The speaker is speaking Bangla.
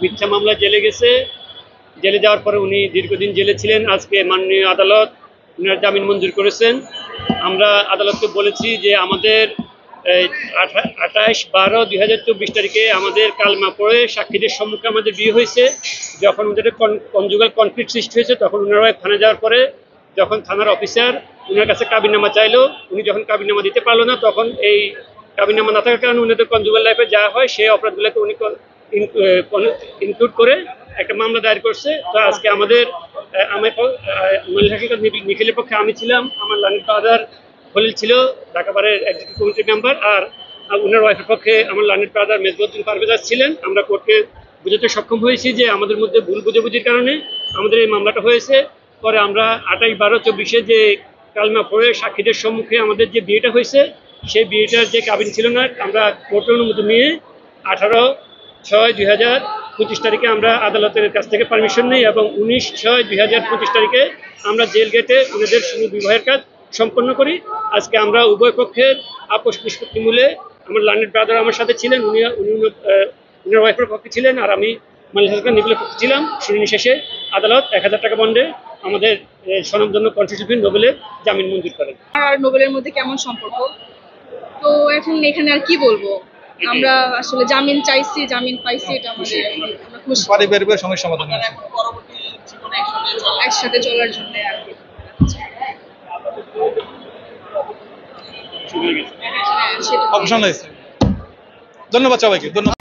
মিথ্যা মামলা জেলে গেছে, জেলে যাওয়ার পরে উনি দীর্ঘদিন জেলে ছিলেন। আজকে মাননীয় আদালত উনার জামিন মঞ্জুর করেছেন। আমরা আদালতকে বলেছি যে আমাদের 28/12/2024 তারিখে আমাদের কালমা পড়ে সাক্ষীদের সম্মুখে আমাদের বিয়ে হয়েছে। যখন ওদের কনজুগাল কনফ্লিক্ট সৃষ্টি হয়েছে তখন ওনারা থানায় যাওয়ার পরে যখন থানার অফিসার ওনার কাছে কাবিননামা চাইলো, উনি যখন কাবিননামা দিতে পারলো না, তখন এই কাবিননামা না থাকার কারণে ওনাদের কনজুগাল লাইফে যা হয় সেই অপরাধগুলোকে উনি ইনক্লুড করে একটা মামলা দায়ের করছে। তো আজকে আমাদের নিখিলের পক্ষে আমি ছিলাম, আমার লানির ফাদার খলিল ছিল, ঢাকা বারের এক্সিকিউটিভ কমিটির মেম্বার, আর ওনার ওয়াইফের পক্ষে আমার লানির ফাদার মেজবুদ্দিন পারভেজ ছিলেন। আমরা কোর্টকে বুঝাতে সক্ষম হয়েছি যে আমাদের মধ্যে ভুল বুঝাবুঝির কারণে আমাদের এই মামলাটা হয়েছে। পরে আমরা 28/12/24 যে কালমা পড়ে সাক্ষীদের সম্মুখে আমাদের যে বিয়েটা হয়েছে সেই বিয়েটার যে কাবিন ছিল না, আমরা কোর্টের অনুমতি নিয়ে 18/6/2025 তারিখে আমরা আদালতের কাছ থেকে পারমিশন নিই এবং 19/6/2025 তারিখে আমরা জেল গেটে ওনাদের শুধু বিবাহের কাজ সম্পন্ন করি। আজকে আমরা উভয় পক্ষের আপোষ নিষ্পত্তি মূলে আমার লার্নেড ব্রাদার আমার সাথে ছিলেন, উনার ওয়াইফের পক্ষে ছিলেন, আর আমি নিখিলের পক্ষে ছিলাম। শুনানি শেষে আদালত 1000 টাকা বন্ডে আমাদের স্বনামধন্য কনস্টিটিউশন নোবেলের জামিন মঞ্জুর করেন। আর নোবেলের মধ্যে কেমন সম্পর্ক, তো এখন এখানে আর কি বলবো, আমরা আসলে জামিন চাইছি, জামিন পাইছি, এটা আমাদের পারিবারিক সমস্যা সমাধান একসাথে চলার জন্য আর কি। ধন্যবাদ সবাইকে। ধন্যবাদ।